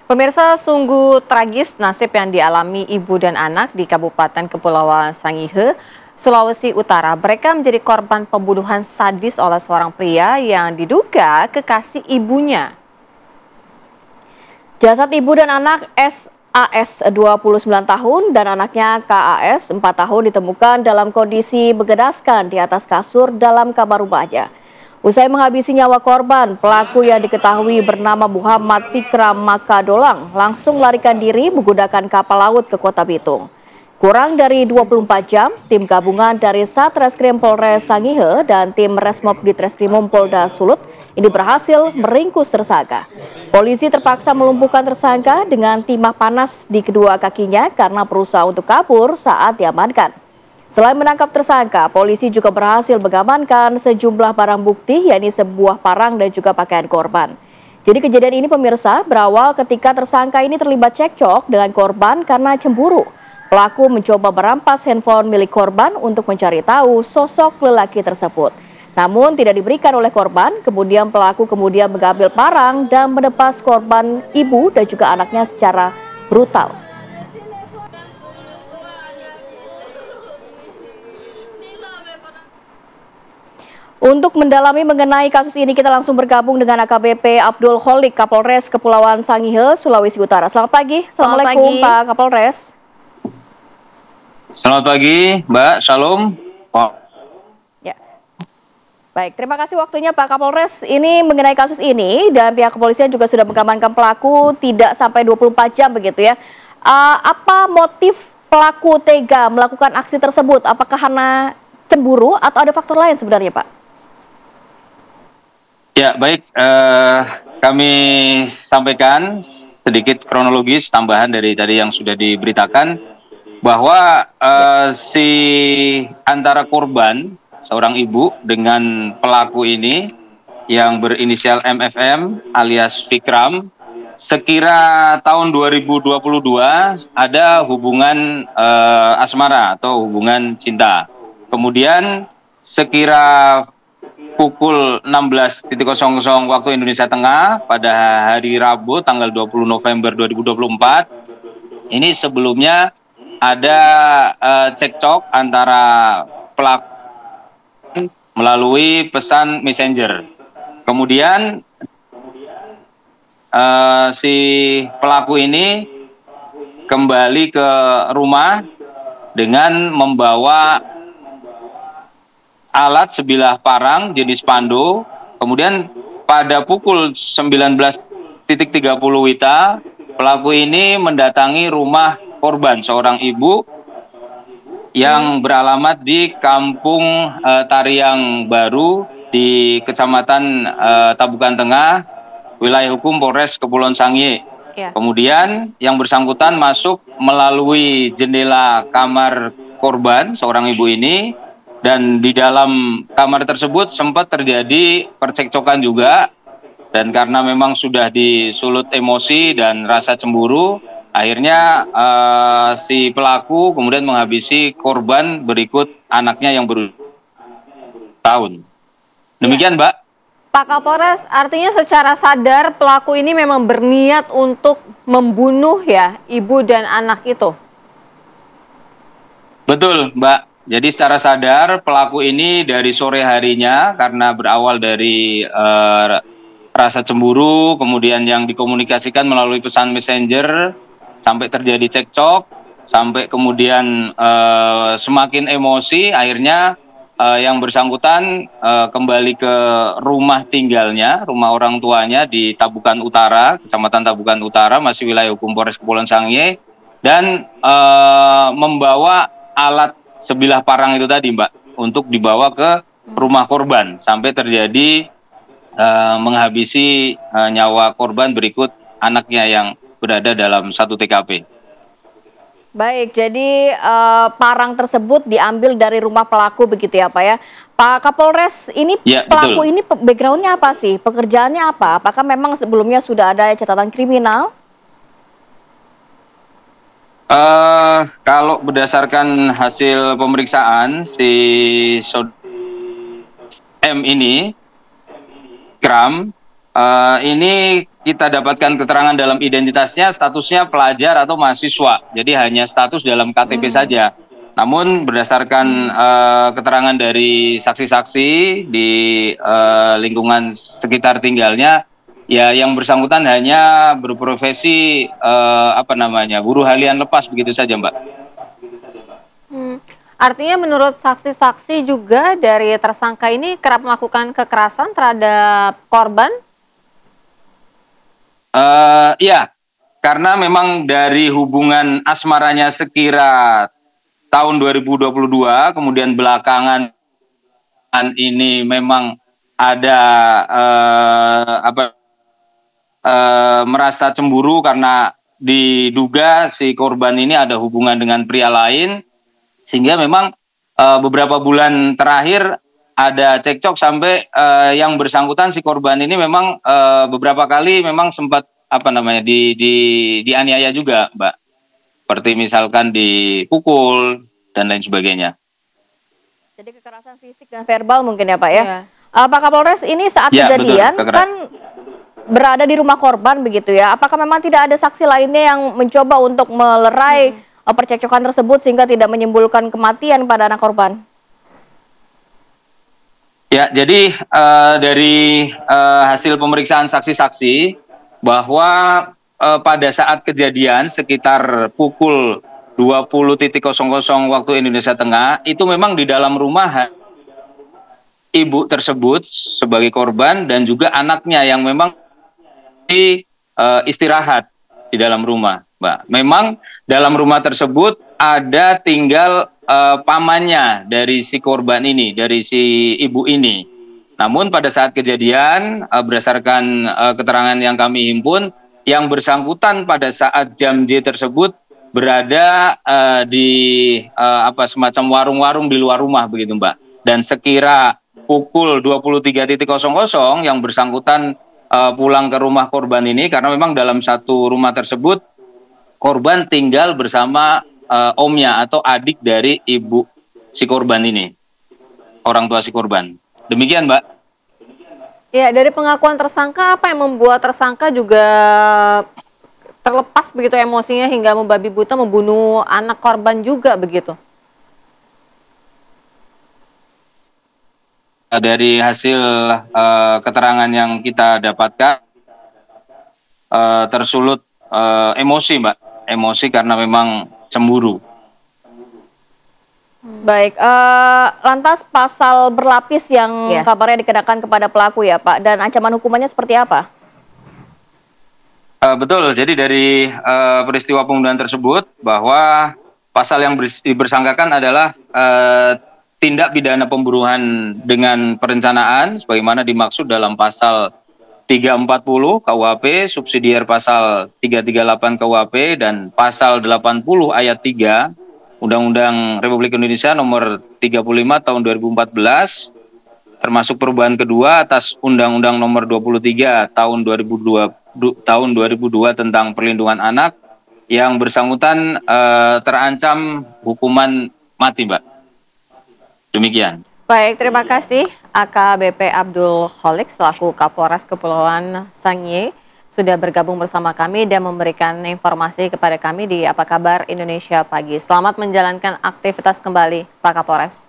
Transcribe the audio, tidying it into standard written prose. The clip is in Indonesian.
Pemirsa, sungguh tragis nasib yang dialami ibu dan anak di Kabupaten Kepulauan Sangihe, Sulawesi Utara. Mereka menjadi korban pembunuhan sadis oleh seorang pria yang diduga kekasih ibunya. Jasad ibu dan anak SAS 29 tahun dan anaknya KAS 4 tahun ditemukan dalam kondisi mengenaskan di atas kasur dalam kamar rumahnya. Usai menghabisi nyawa korban, pelaku yang diketahui bernama Muhammad Fikram Makadolang langsung melarikan diri menggunakan kapal laut ke Kota Bitung. Kurang dari 24 jam, tim gabungan dari Satreskrim Polres Sangihe dan tim Resmob Ditreskrimum Polda Sulut ini berhasil meringkus tersangka. Polisi terpaksa melumpuhkan tersangka dengan timah panas di kedua kakinya karena berusaha untuk kabur saat diamankan. Selain menangkap tersangka, polisi juga berhasil mengamankan sejumlah barang bukti, yakni sebuah parang dan juga pakaian korban. Jadi kejadian ini pemirsa berawal ketika tersangka ini terlibat cekcok dengan korban karena cemburu. Pelaku mencoba merampas handphone milik korban untuk mencari tahu sosok lelaki tersebut. Namun tidak diberikan oleh korban, kemudian pelaku mengambil parang dan menepas korban ibu dan juga anaknya secara brutal. Untuk mendalami mengenai kasus ini, kita langsung bergabung dengan AKBP Abdul Kholik, Kapolres Kepulauan Sangihe, Sulawesi Utara. Selamat pagi. Assalamualaikum, Pak Kapolres. Selamat pagi, Mbak. Shalom. Ya. Baik, terima kasih waktunya Pak Kapolres. Ini mengenai kasus ini dan pihak kepolisian juga sudah mengamankan pelaku tidak sampai 24 jam begitu ya. Apa motif pelaku tega melakukan aksi tersebut? Apakah karena cemburu atau ada faktor lain sebenarnya, Pak? Ya, baik. Kami sampaikan sedikit kronologis tambahan dari tadi yang sudah diberitakan bahwa si antara korban seorang ibu dengan pelaku ini yang berinisial MFM alias Fikram sekira tahun 2022 ada hubungan asmara atau hubungan cinta. Kemudian sekira pukul 16.00 waktu Indonesia Tengah pada hari Rabu tanggal 20 November 2024 ini sebelumnya ada cekcok antara pelaku melalui pesan messenger. Kemudian si pelaku ini kembali ke rumah dengan membawa alat sebilah parang jenis Pando. Kemudian pada pukul 19.30 WITA pelaku ini mendatangi rumah korban seorang ibu yang beralamat di Kampung Tariang Baru di Kecamatan Tabukan Tengah, wilayah hukum Polres Kepulauan Sangihe. Ya. Kemudian yang bersangkutan masuk melalui jendela kamar korban seorang ibu ini, dan di dalam kamar tersebut sempat terjadi percekcokan juga, dan karena memang sudah disulut emosi dan rasa cemburu, akhirnya si pelaku kemudian menghabisi korban berikut anaknya yang bertahun. Demikian, Mbak. Pak Kapolres, artinya secara sadar pelaku ini memang berniat untuk membunuh ya ibu dan anak itu? Betul, Mbak. Jadi secara sadar pelaku ini dari sore harinya karena berawal dari rasa cemburu, kemudian yang dikomunikasikan melalui pesan messenger, sampai terjadi cekcok, sampai kemudian semakin emosi, akhirnya yang bersangkutan kembali ke rumah tinggalnya, rumah orang tuanya di Tabukan Utara, Kecamatan Tabukan Utara, masih wilayah hukum Polres Kepulauan Sangihe, dan membawa alat sebilah parang itu tadi, Mbak, untuk dibawa ke rumah korban sampai terjadi menghabisi nyawa korban berikut anaknya yang berada dalam satu TKP. Baik, jadi parang tersebut diambil dari rumah pelaku begitu ya Pak ya. Pak Kapolres, ini ya, pelaku betul. ini backgroundnya apa sih? Pekerjaannya apa? Apakah memang sebelumnya sudah ada catatan kriminal? Kalau berdasarkan hasil pemeriksaan si M ini, Kram, ini kita dapatkan keterangan dalam identitasnya statusnya pelajar atau mahasiswa. Jadi hanya status dalam KTP saja. Namun berdasarkan keterangan dari saksi-saksi di lingkungan sekitar tinggalnya, ya yang bersangkutan hanya berprofesi buruh harian lepas begitu saja, Mbak. Artinya menurut saksi-saksi juga dari tersangka ini kerap melakukan kekerasan terhadap korban? Iya, karena memang dari hubungan asmaranya sekira tahun 2022, kemudian belakangan ini memang ada merasa cemburu karena diduga si korban ini ada hubungan dengan pria lain, sehingga memang beberapa bulan terakhir ada cekcok sampai yang bersangkutan si korban ini memang beberapa kali memang sempat dianiaya juga, Mbak. Seperti misalkan dipukul dan lain sebagainya. Jadi kekerasan fisik dan verbal mungkin ya, Pak ya. Pak Kapolres, ini saat kejadian betul, kan berada di rumah korban begitu ya. Apakah memang tidak ada saksi lainnya yang mencoba untuk melerai percekcokan tersebut sehingga tidak menimbulkan kematian pada anak korban? Ya, jadi dari hasil pemeriksaan saksi-saksi bahwa pada saat kejadian sekitar pukul 20.00 waktu Indonesia Tengah, itu memang di dalam rumah ibu tersebut sebagai korban dan juga anaknya yang memang istirahat di dalam rumah, Mbak. Memang dalam rumah tersebut ada tinggal pamannya dari si korban ini, dari si ibu ini. Namun pada saat kejadian, berdasarkan keterangan yang kami himpun, yang bersangkutan pada saat jam J tersebut berada di semacam warung-warung di luar rumah begitu, Mbak. Dan sekira pukul 23.00 yang bersangkutan pulang ke rumah korban ini, karena memang dalam satu rumah tersebut korban tinggal bersama omnya atau adik dari ibu si korban ini, orang tua si korban. Demikian, Mbak. Ya, dari pengakuan tersangka, apa yang membuat tersangka juga terlepas begitu emosinya hingga membabi buta membunuh anak korban juga begitu? Dari hasil keterangan yang kita dapatkan, tersulut emosi, Mbak. Emosi karena memang cemburu. Baik, lantas pasal berlapis yang kabarnya dikenakan kepada pelaku ya, Pak, dan ancaman hukumannya seperti apa? Betul, jadi dari peristiwa pembunuhan tersebut bahwa pasal yang dibersangkakan adalah tindak pidana pembunuhan dengan perencanaan sebagaimana dimaksud dalam pasal 340 KUHP, subsidiar pasal 338 KUHP, dan pasal 80 ayat 3 Undang-Undang Republik Indonesia nomor 35 tahun 2014, termasuk perubahan kedua atas Undang-Undang nomor 23 tahun 2002 tentang perlindungan anak, yang bersangkutan terancam hukuman mati, Mbak. Demikian. Baik, terima kasih AKBP Abdul Kholik selaku Kapolres Kepulauan Sangihe sudah bergabung bersama kami dan memberikan informasi kepada kami di Apa Kabar Indonesia Pagi. Selamat menjalankan aktivitas kembali, Pak Kapolres.